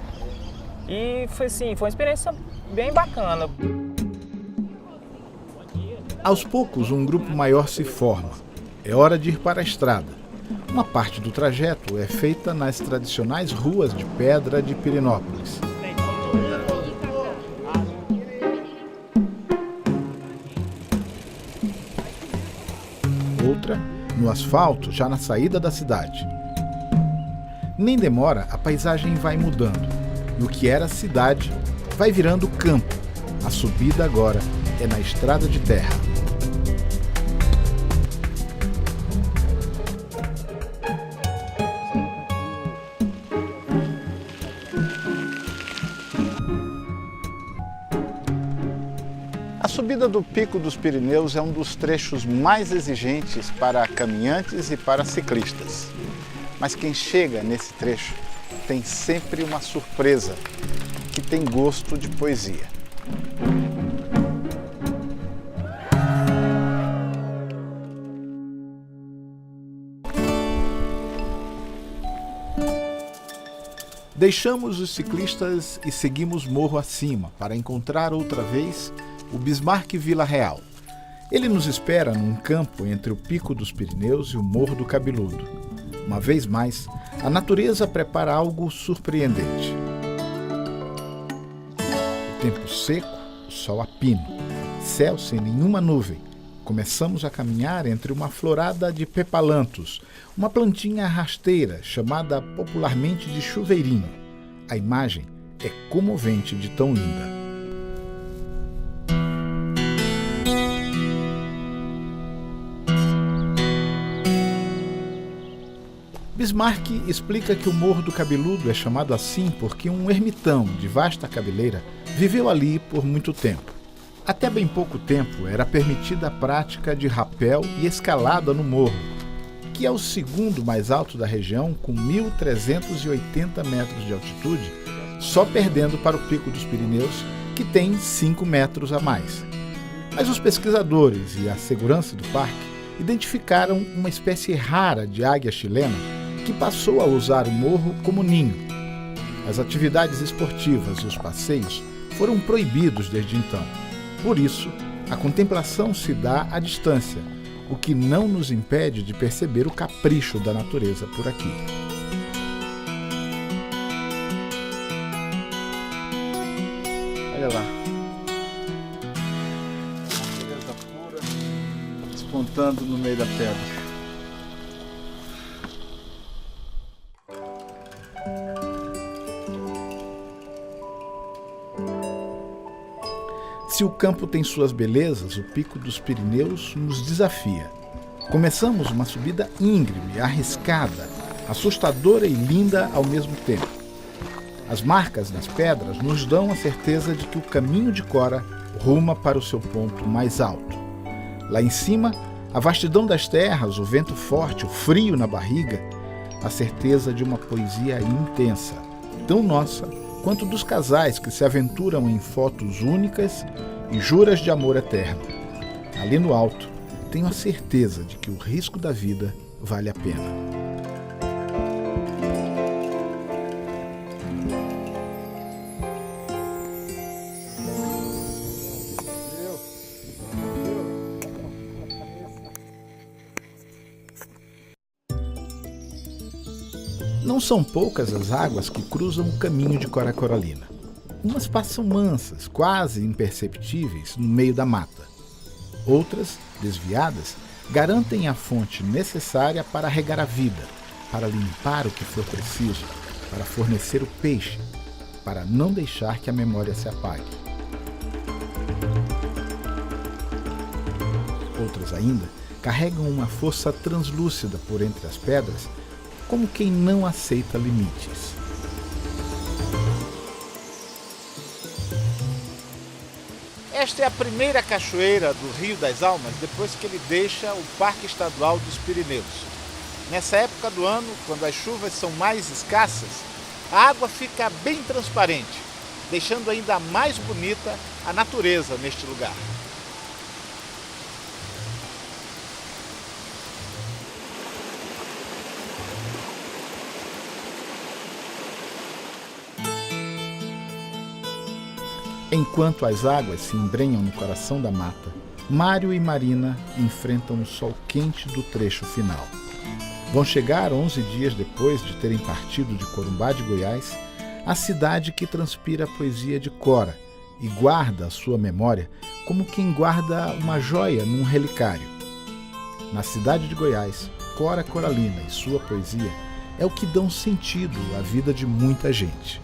E foi uma experiência bem bacana. Aos poucos, um grupo maior se forma. É hora de ir para a estrada. Uma parte do trajeto é feita nas tradicionais ruas de pedra de Pirenópolis. Outra no asfalto, já na saída da cidade. Nem demora, a paisagem vai mudando. E o que era cidade vai virando campo. A subida agora é na estrada de terra. A subida do Pico dos Pirineus é um dos trechos mais exigentes para caminhantes e para ciclistas. Mas quem chega nesse trecho tem sempre uma surpresa, que tem gosto de poesia. Deixamos os ciclistas e seguimos morro acima para encontrar outra vez o Bismarck Vila Real. Ele nos espera num campo entre o Pico dos Pirineus e o Morro do Cabeludo. Uma vez mais, a natureza prepara algo surpreendente. O tempo seco, o sol a pino, céu sem nenhuma nuvem. Começamos a caminhar entre uma florada de pepalantos, uma plantinha rasteira chamada popularmente de chuveirinho. A imagem é comovente de tão linda. Bismarck explica que o Morro do Cabeludo é chamado assim porque um ermitão de vasta cabeleira viveu ali por muito tempo. Até bem pouco tempo era permitida a prática de rapel e escalada no morro, que é o segundo mais alto da região, com 1.380 metros de altitude, só perdendo para o Pico dos Pirineus, que tem 5 metros a mais. Mas os pesquisadores e a segurança do parque identificaram uma espécie rara de águia chilena que passou a usar o morro como ninho. As atividades esportivas e os passeios foram proibidos desde então. Por isso, a contemplação se dá à distância, o que não nos impede de perceber o capricho da natureza por aqui. Olha lá. Beleza pura, despontando no meio da pedra. Se o campo tem suas belezas, o Pico dos Pirineus nos desafia. Começamos uma subida íngreme, arriscada, assustadora e linda ao mesmo tempo. As marcas nas pedras nos dão a certeza de que o caminho de Cora ruma para o seu ponto mais alto. Lá em cima, a vastidão das terras, o vento forte, o frio na barriga, a certeza de uma poesia intensa, tão nossa quanto dos casais que se aventuram em fotos únicas e juras de amor eterno. Ali no alto, tenho a certeza de que o risco da vida vale a pena. Não são poucas as águas que cruzam o caminho de Cora Coralina. Umas passam mansas, quase imperceptíveis, no meio da mata. Outras, desviadas, garantem a fonte necessária para regar a vida, para limpar o que for preciso, para fornecer o peixe, para não deixar que a memória se apague. Outras ainda carregam uma força translúcida por entre as pedras, como quem não aceita limites. Esta é a primeira cachoeira do Rio das Almas depois que ele deixa o Parque Estadual dos Pirineus. Nessa época do ano, quando as chuvas são mais escassas, a água fica bem transparente, deixando ainda mais bonita a natureza neste lugar. Enquanto as águas se embrenham no coração da mata, Mário e Marina enfrentam o sol quente do trecho final. Vão chegar 11 dias depois de terem partido de Corumbá de Goiás, a cidade que transpira a poesia de Cora e guarda a sua memória como quem guarda uma joia num relicário. Na cidade de Goiás, Cora Coralina e sua poesia é o que dão sentido à vida de muita gente.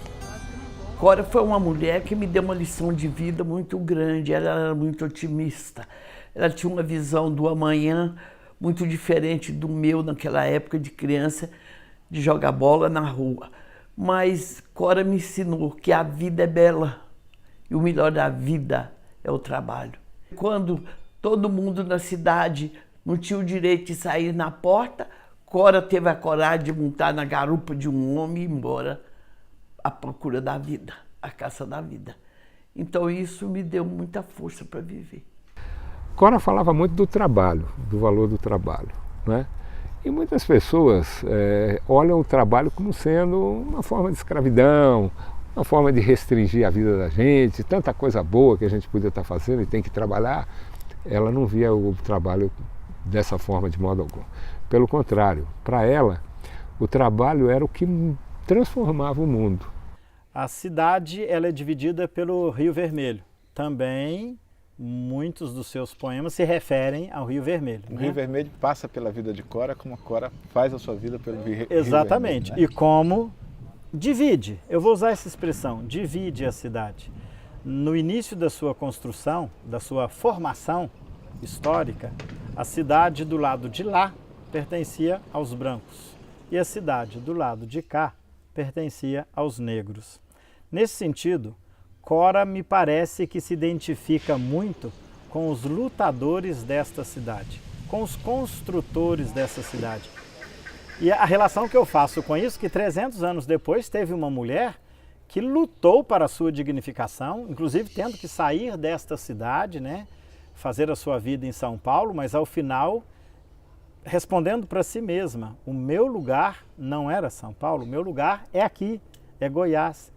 Cora foi uma mulher que me deu uma lição de vida muito grande. Ela era muito otimista. Ela tinha uma visão do amanhã muito diferente do meu naquela época de criança, de jogar bola na rua. Mas Cora me ensinou que a vida é bela e o melhor da vida é o trabalho. Quando todo mundo na cidade não tinha o direito de sair na porta, Cora teve a coragem de montar na garupa de um homem e ir embora à procura da vida, à caça da vida. Então isso me deu muita força para viver. Cora falava muito do trabalho, do valor do trabalho, né? E muitas pessoas olham o trabalho como sendo uma forma de escravidão, uma forma de restringir a vida da gente, tanta coisa boa que a gente podia estar fazendo e tem que trabalhar. Ela não via o trabalho dessa forma de modo algum. Pelo contrário, para ela, o trabalho era o que transformava o mundo. A cidade ela é dividida pelo Rio Vermelho. Também muitos dos seus poemas se referem ao Rio Vermelho. O Rio Vermelho passa pela vida de Cora como a Cora faz a sua vida pelo Rio Vermelho. Exatamente. Né? E como divide, eu vou usar essa expressão, divide a cidade. No início da sua construção, da sua formação histórica, a cidade do lado de lá pertencia aos brancos e a cidade do lado de cá pertencia aos negros. Nesse sentido, Cora me parece que se identifica muito com os lutadores desta cidade, com os construtores dessa cidade. E a relação que eu faço com isso, que 300 anos depois teve uma mulher que lutou para a sua dignificação, inclusive tendo que sair desta cidade, né, fazer a sua vida em São Paulo, mas ao final respondendo para si mesma, o meu lugar não era São Paulo, o meu lugar é aqui, é Goiás.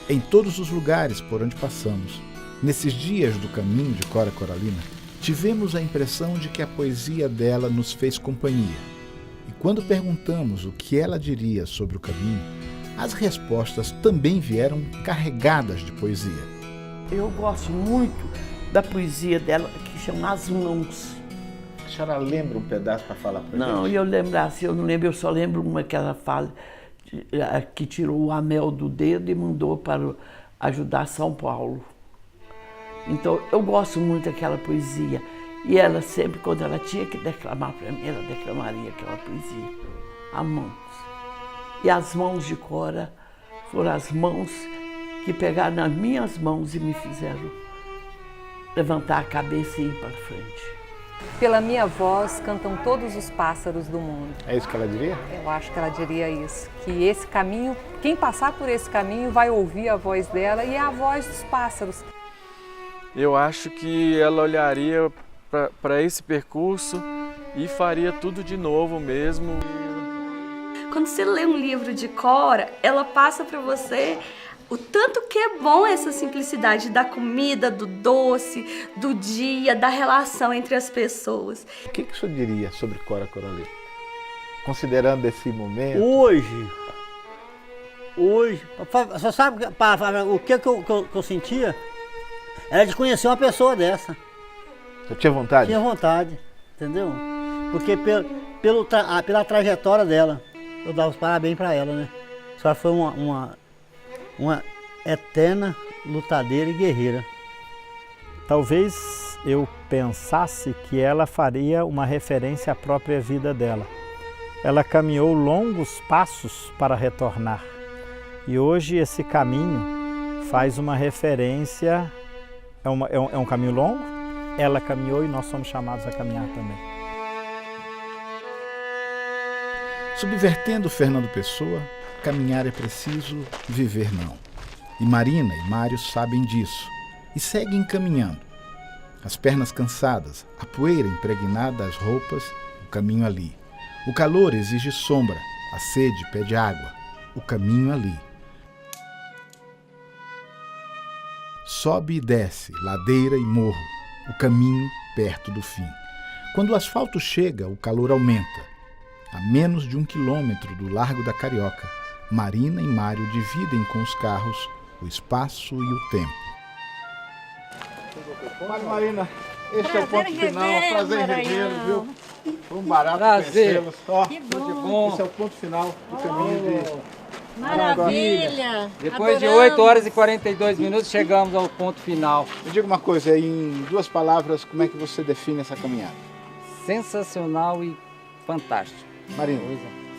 Em todos os lugares por onde passamos, nesses dias do caminho de Cora Coralina, tivemos a impressão de que a poesia dela nos fez companhia. E quando perguntamos o que ela diria sobre o caminho, as respostas também vieram carregadas de poesia. Eu gosto muito da poesia dela, que chama As Mãos. A senhora lembra um pedaço para falar para Não, gente? eu lembrar, se eu não lembro, eu só lembro uma que ela fala, que tirou o anel do dedo e mandou para ajudar São Paulo. Então, eu gosto muito daquela poesia. E ela sempre, quando ela tinha que declamar para mim, ela declamaria aquela poesia. As mãos. E as mãos de Cora foram as mãos que pegaram nas minhas mãos e me fizeram levantar a cabeça e ir para frente. Pela minha voz cantam todos os pássaros do mundo. É isso que ela diria? Eu acho que ela diria isso, que esse caminho, quem passar por esse caminho vai ouvir a voz dela e é a voz dos pássaros. Eu acho que ela olharia para esse percurso e faria tudo de novo mesmo. Quando você lê um livro de Cora, ela passa para você o tanto que é bom essa simplicidade da comida, do doce, do dia, da relação entre as pessoas. O que o senhor diria sobre Cora Coralina? Considerando esse momento... Hoje, você sabe o que eu sentia? Era de conhecer uma pessoa dessa. Você tinha vontade? Tinha vontade, entendeu? Porque pela trajetória dela, eu dava os parabéns para ela, né? Só foi uma eterna lutadeira e guerreira. Talvez eu pensasse que ela faria uma referência à própria vida dela. Ela caminhou longos passos para retornar. E hoje esse caminho faz uma referência, é um caminho longo, ela caminhou e nós somos chamados a caminhar também. Subvertendo Fernando Pessoa, caminhar é preciso, viver não. E Marina e Mário sabem disso e seguem caminhando. As pernas cansadas, a poeira impregnada às roupas, o caminho ali. O calor exige sombra, a sede pede água, o caminho ali. Sobe e desce, ladeira e morro, o caminho perto do fim. Quando o asfalto chega, o calor aumenta. A menos de 1 quilômetro do Largo da Carioca, Marina e Mário dividem com os carros o espaço e o tempo. Marina, este é o ponto final. Prazer em revê-lo, viu? Foi um barato conhecê-los. Que bom. Esse é o ponto final do caminho de... Maravilha! Depois de 8 horas e 42 minutos, chegamos ao ponto final. Me diga uma coisa, em 2 palavras, como é que você define essa caminhada? Sensacional e fantástico. Marina.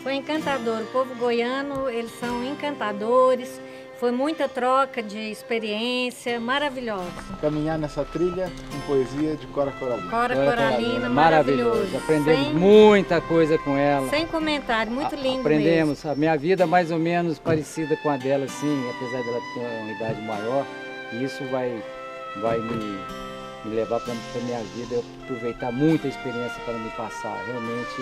Foi encantador. O povo goiano, eles são encantadores. Foi muita troca de experiência, maravilhosa. Caminhar nessa trilha com poesia de Cora Coralina. Cora Coralina, maravilhoso. Aprendemos muita coisa com ela. Sem comentário, muito lindo Aprendemos. mesmo. A minha vida mais ou menos parecida com a dela, sim, apesar dela ter uma idade maior. E isso vai me levar para a minha vida, eu aproveitar muita experiência para me passar. Realmente,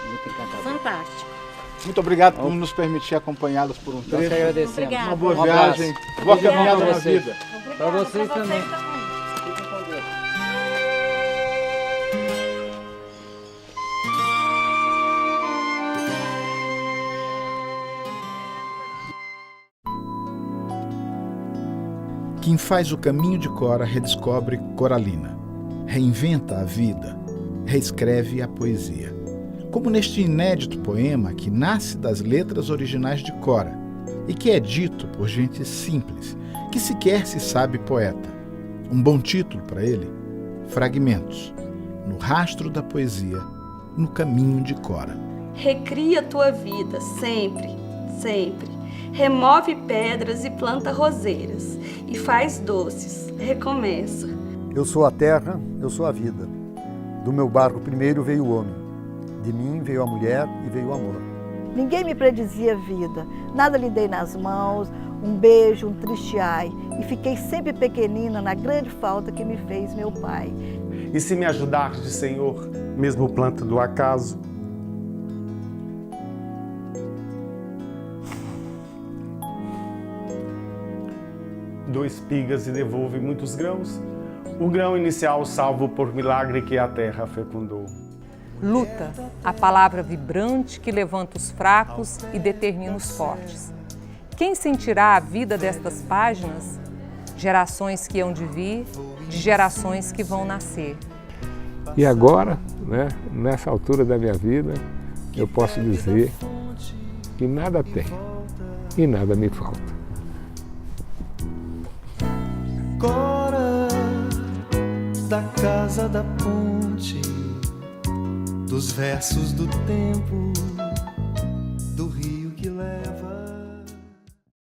muito encantador. Fantástico. Muito obrigado por nos permitir acompanhá-los por um trecho. Nós que agradecemos. Obrigada. Uma boa viagem, boa caminhada na vida. Para vocês também. Quem faz o caminho de Cora redescobre Coralina, reinventa a vida, reescreve a poesia. Como neste inédito poema que nasce das letras originais de Cora e que é dito por gente simples, que sequer se sabe poeta. Um bom título para ele: Fragmentos, no rastro da poesia, no caminho de Cora. Recria tua vida sempre, sempre. Remove pedras e planta roseiras e faz doces. Recomeça. Eu sou a terra, eu sou a vida. Do meu barco primeiro veio o homem. De mim veio a mulher e veio o amor. Ninguém me predizia a vida, nada lhe dei nas mãos, um beijo, um triste ai, e fiquei sempre pequenina na grande falta que me fez meu pai. E se me ajudardes, Senhor, mesmo planta do acaso? Dou espigas e devolve muitos grãos, o grão inicial salvo por milagre que a terra fecundou. Luta, a palavra vibrante que levanta os fracos e determina os fortes. Quem sentirá a vida destas páginas? Gerações que hão de vir, de gerações que vão nascer. E agora, né, nessa altura da minha vida, eu posso dizer que nada tem e nada me falta. Cora da casa da ponte, dos versos do tempo